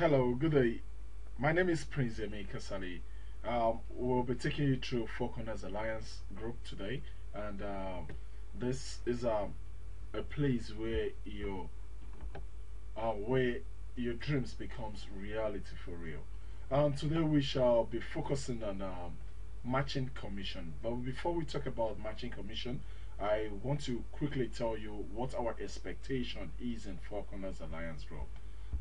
Hello, good day. My name is Prince Yemi KASALI. We'll be taking you through 4 Corners Alliance group today, and this is a place where your dreams becomes reality for real. Today we shall be focusing on matching commission. But before we talk about matching commission, I want to quickly tell you what our expectation is in 4 Corners Alliance group.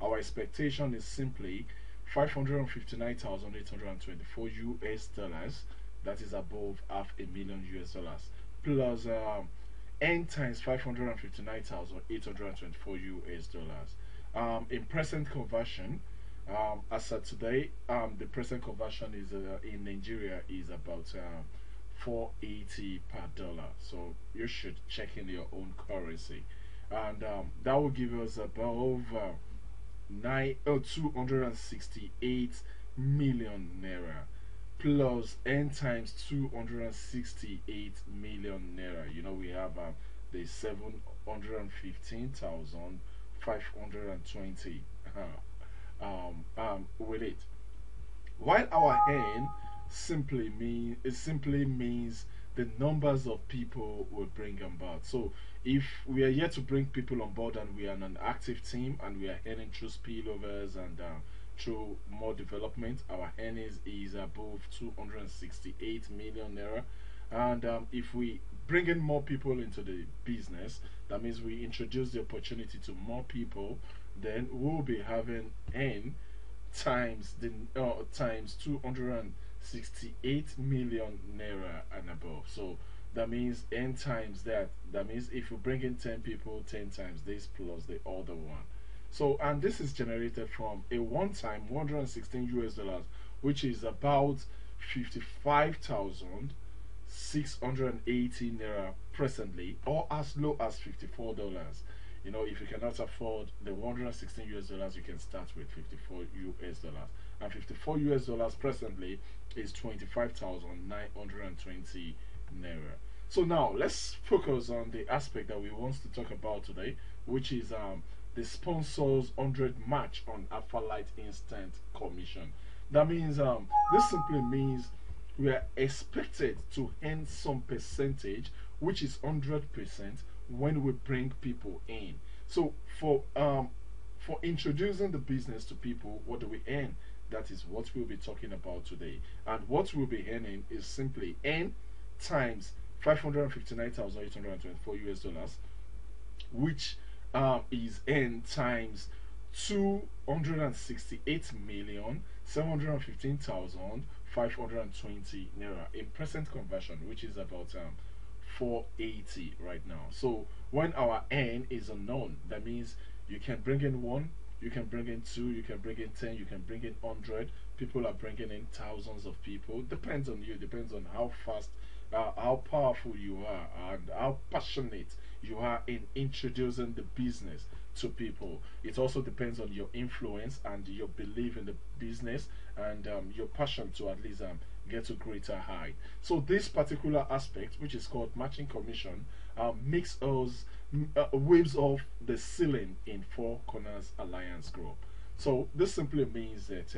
Our expectation is simply 559,824 US dollars, that is above half a million US dollars, plus N times 559,824 US dollars. In present conversion, as of today, the present conversion is in Nigeria is about 480 per dollar. So you should check in your own currency, and that will give us above 268 million naira plus n times 268 million naira. We have the 715,520 with it. While our N simply means the numbers of people we bring on board. So if we are here to bring people on board and we are an active team and we are earning through spillovers and through more development, our earnings is above 268 million naira. And if we bring in more people into the business, that means we introduce the opportunity to more people, then we'll be having N times the times 268 million naira and above. So that means n times that. That means if you bring in 10 people, 10 times this plus the other one. So, and this is generated from a one time 116 US dollars, which is about 55,680 naira presently, or as low as $54. If you cannot afford the 116 US dollars, you can start with 54 US dollars. And 54 US dollars presently is 25,920 naira. So now let's focus on the aspect that we want to talk about today, which is the sponsors 100 match on Alphalite Instant Commission. That means this simply means we are expected to earn some percentage, which is 100% when we bring people in. So for introducing the business to people, what do we earn? That is what we'll be talking about today. And what we'll be earning is simply N times 559,824 US dollars, which is N times 268 million 715,520 naira in present conversion, which is about 480 right now. So when our N is unknown, that means you can bring in one, you can bring in two, you can bring in 10, you can bring in 100. People are bringing in thousands of people. Depends on you, depends on how fast, how powerful you are, and how passionate you are in introducing the business to people. It also depends on your influence and your belief in the business, and your passion to at least get to greater height. So this particular aspect, which is called matching commission, makes us waves off the ceiling in 4 Corners Alliance Group. So this simply means that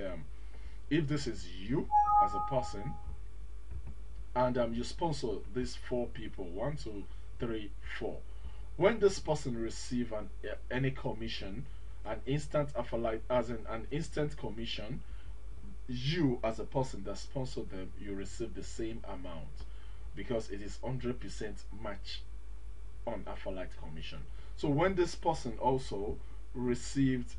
if this is you as a person, and you sponsor these four people, one, two, three, four. When this person receive any commission, an instant affiliate, as in an instant commission, you as a person that sponsored them, you receive the same amount because it is 100% match on affiliate commission. So when this person also received,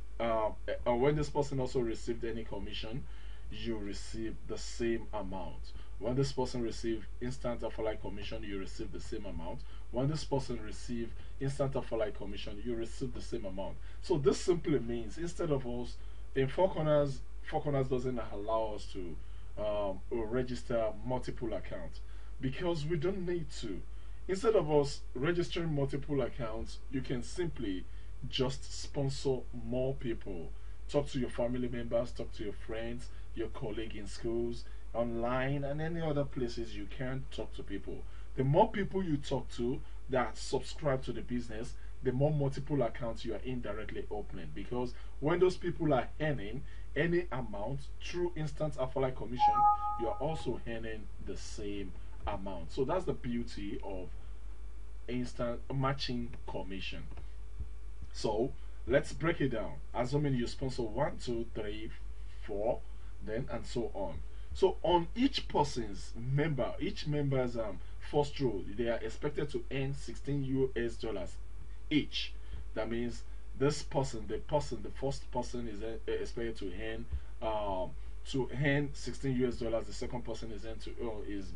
when this person also received any commission, you receive the same amount. When this person receive instant affiliate commission, you receive the same amount. When this person receive instant affiliate commission, you receive the same amount. So this simply means instead of us in 4 Corners, 4 Corners doesn't allow us to register multiple accounts because we don't need to. Instead of us registering multiple accounts, you can simply just sponsor more people. Talk to your family members, talk to your friends, your colleague in schools, online, and any other places you can talk to people. The more people you talk to that subscribe to the business, the more multiple accounts you are indirectly opening, because when those people are earning any amount through instant Afterlife commission, you are also earning the same amount. So that's the beauty of instant matching commission. So let's break it down. Assuming you sponsor one, two, three, four, then and so on. So on each person's member, each member's first row, they are expected to earn 16 US dollars each. That means this person, the first person is expected to earn 16 US dollars. The second person is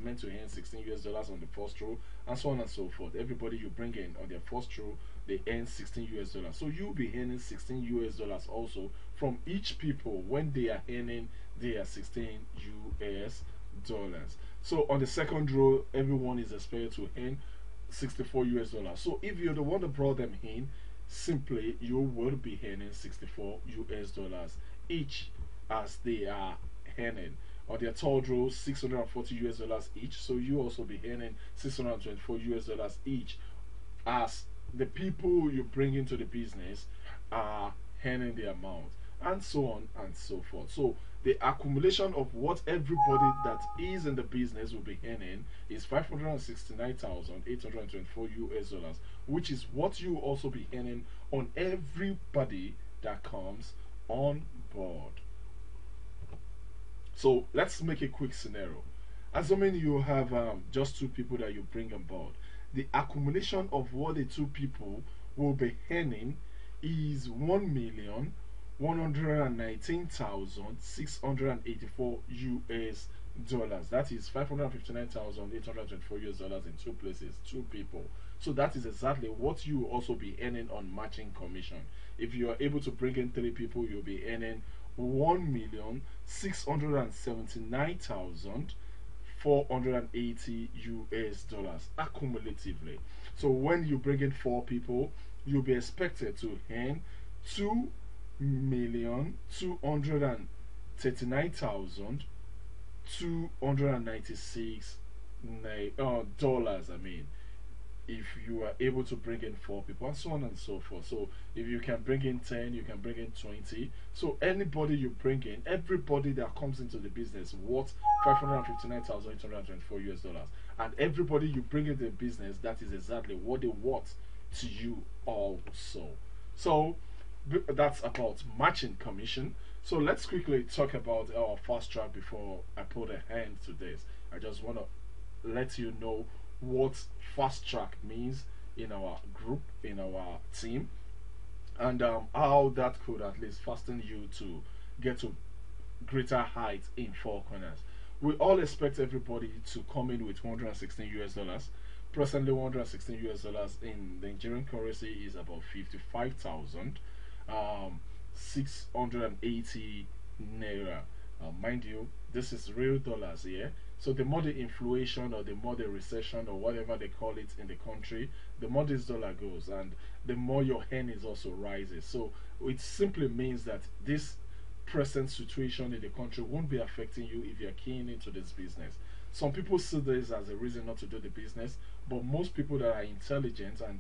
meant to earn 16 US dollars on the first row, and so on and so forth. Everybody you bring in on their first row, they earn 16 US dollars. So you'll be earning 16 US dollars also from each people when they are earning their 16 US dollars. So on the second row, everyone is expected to earn 64 US dollars. So if you're the one that brought them in, simply you will be earning 64 US dollars each as they are earning. On their third row, 640 US dollars each. So you also be earning 624 US dollars each as the people you bring into the business are earning the amount, and so on and so forth. So the accumulation of what everybody that is in the business will be earning is 569,824 US dollars, which is what you also be earning on everybody that comes on board. So let's make a quick scenario. Assuming you have just two people that you bring on board, the accumulation of what the two people will be earning is 1,119,684 US dollars. That is 559,824 US dollars in two places, two people. So that is exactly what you will also be earning on matching commission. If you are able to bring in three people, you'll be earning 1,679,480 US dollars accumulatively. So when you bring in four people, you'll be expected to earn 2,239,296 dollars. I mean, if you are able to bring in four people, and so on and so forth. So if you can bring in 10, you can bring in 20. So anybody you bring in, everybody that comes into the business worth 559,824 US dollars, and everybody you bring into the business, that is exactly what they worth to you also. So that's about matching commission. So let's quickly talk about our fast track before I put a hand to this. I just want to let you know what fast track means in our group, in our team, and how that could at least fasten you to get to greater heights in 4 Corners. We all expect everybody to come in with 116 US dollars. Presently, 116 US dollars in the Nigerian currency is about 55,680 naira. Mind you, this is real dollars here. So the more the inflation or the more the recession or whatever they call it in the country, the more this dollar goes, and the more your earnings also rises. So it simply means that this present situation in the country won't be affecting you if you're keen into this business. Some people see this as a reason not to do the business, but most people that are intelligent and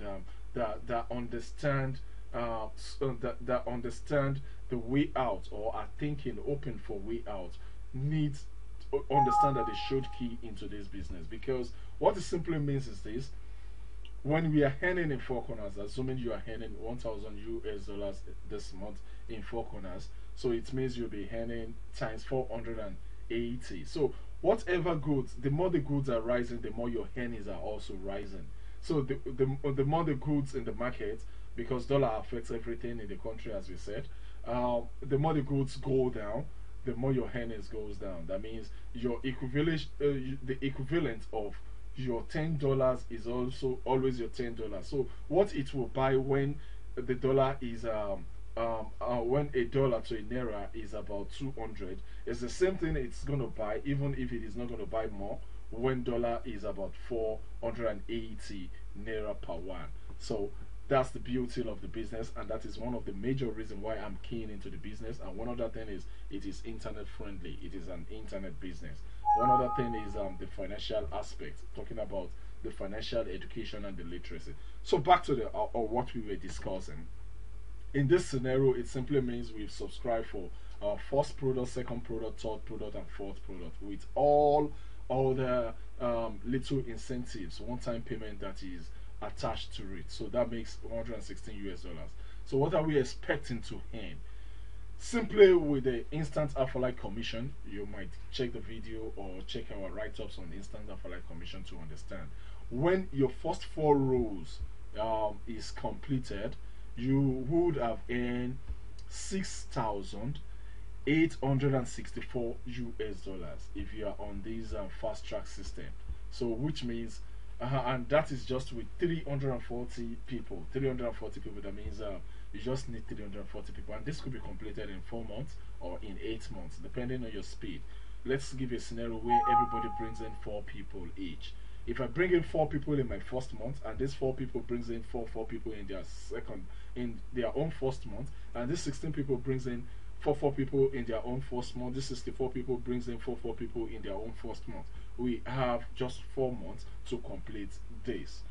that understand that understand the way out, or are thinking open for way out, need understand that they should key into this business, because what it simply means is this: when we are earning in 4 Corners, assuming you are earning 1,000 US dollars this month in 4 Corners, so it means you'll be earning times 480. So whatever goods, the more the goods are rising, the more your earnings are also rising. So the more the goods in the market, because dollar affects everything in the country, as we said, the more the goods go down, the more your earnings goes down. That means your equivalent, the equivalent of your $10 is also always your $10. So what it will buy when the dollar is when a dollar to a naira is about 200, is the same thing it's going to buy, even if it is not going to buy more, when dollar is about 480 naira per one. So that's the beauty of the business, and that is one of the major reasons why I'm keen into the business. And one other thing is it is internet friendly. It is an internet business. One other thing is the financial aspect, talking about the financial education and the literacy. So back to the or what we were discussing. In this scenario, it simply means we've subscribed for our first product, second product, third product, and fourth product with all the little incentives, one-time payment that is attached to it. So that makes 116 US dollars. So what are we expecting to earn? Simply with the instant affiliate commission, you might check the video or check our write-ups on instant affiliate commission to understand. When your first 4 rows is completed, you would have earned 6,864 US dollars if you are on this fast track system. So which means and that is just with 340 people. 340 people, that means you just need 340 people, and this could be completed in 4 months or in 8 months depending on your speed. Let's give a scenario where everybody brings in 4 people each. If I bring in 4 people in my first month, and this 4 people brings in four people in their own first month, and this 16 people brings in four people in their own first month, this 64 people brings in four people in their own first month, we have just 4 months to complete this,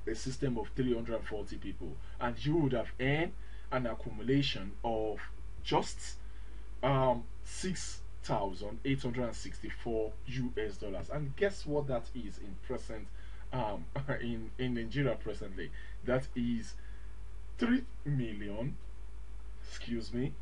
a system of 340 people, and you would have earned an accumulation of just 6,864 US dollars. And guess what that is in present in Nigeria presently? That is 3,000,000, excuse me,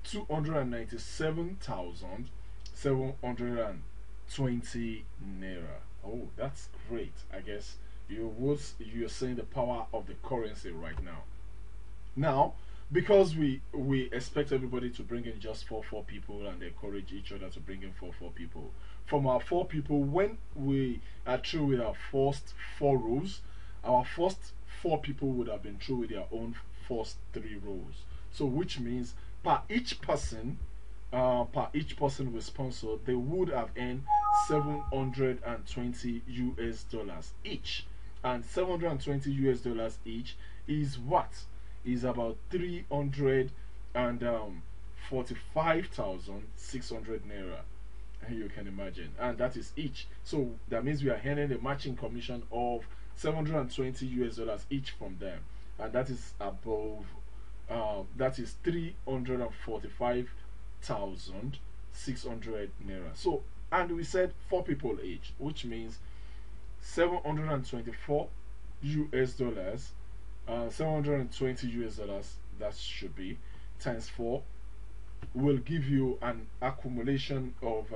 297,720 naira. Oh, that's great. I guess you're seeing the power of the currency right now. Now, because we expect everybody to bring in just four people and encourage each other to bring in four people. From our 4 people, when we are through with our first 4 rows, our first 4 people would have been through with their own first 3 rows. So which means per each person we sponsor, they would have earned 720 US dollars each. And 720 US dollars each is what? Is about 345,600 naira. You can imagine, and that is each. So that means we are earning a matching commission of 720 US dollars each from them, and that is above. That is 345,600 naira. So, and we said 4 people each, which means 724 US dollars. 720 US dollars, that should be, times 4 will give you an accumulation of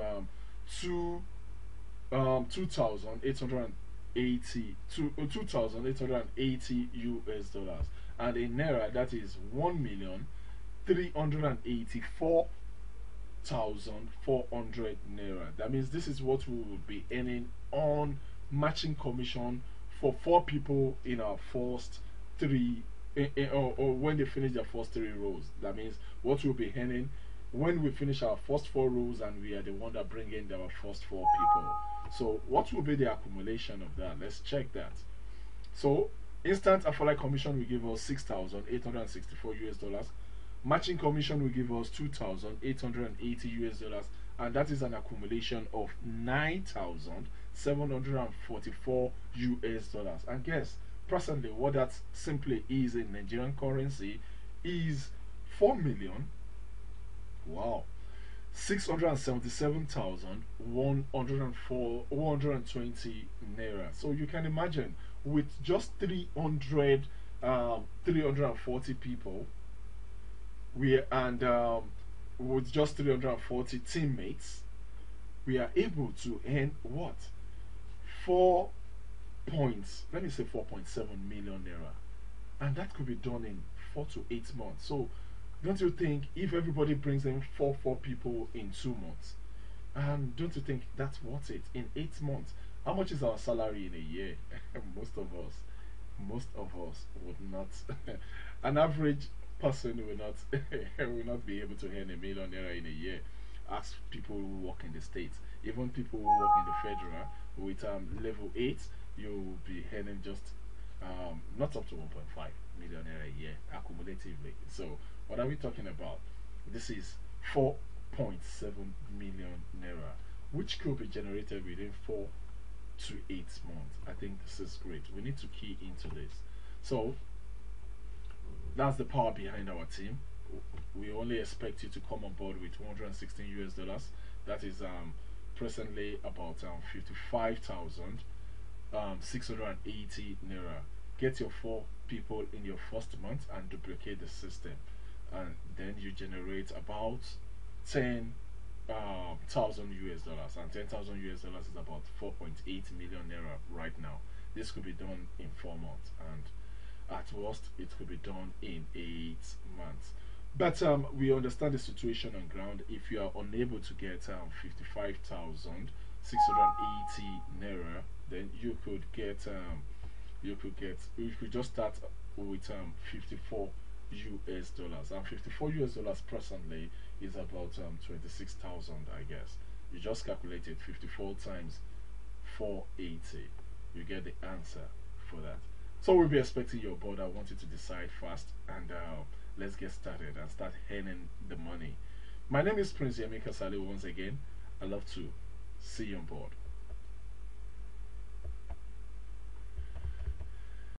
2,880 US dollars, and in naira that is 1,384,400 naira. That means this is what we will be earning on matching commission for 4 people in our first 3 or when they finish their first 3 rows. That means what we'll be earning when we finish our first 4 rows and we are the one that bring in our first 4 people. So what will be the accumulation of that? Let's check that. So instant affiliate commission will give us 6,864 US dollars. Matching commission will give us 2,880 US dollars, and that is an accumulation of 9,744 US dollars. And guess presently what that simply is in Nigerian currency is 4,000,000. Wow. 677,120 naira. So you can imagine, with just 340 people, with just 340 teammates, we are able to earn what? 4.7 million naira, and that could be done in 4 to 8 months. So don't you think if everybody brings in four people in 2 months, don't you think that's worth it in 8 months? How much is our salary in a year? most of us would not an average person will not will not be able to earn a million naira in a year. Ask people who work in the states, even people who work in the federal with level 8, you'll be earning just not up to 1.5 million naira a year accumulatively. So what are we talking about? This is 4.7 million naira, which could be generated within 4 to 8 months. I think this is great. We need to key into this. So that's the power behind our team. We only expect you to come on board with 216 US dollars. That is presently about 55,680 naira. Get your 4 people in your first month and duplicate the system, and then you generate about 10,000 US dollars, and 10,000 US dollars is about 4.8 million naira right now. This could be done in 4 months, and at worst it could be done in 8 months. But we understand the situation on ground. If you are unable to get 55,680 naira, then you could just start with 54 US dollars, and 54 US dollars presently is about 26,000, I guess. You just calculate it, 54 times 480, you get the answer for that. So we'll be expecting your board. I want you to decide fast, and let's get started and start earning the money. My name is Prince Yemi KASALI once again. I love to see you on board.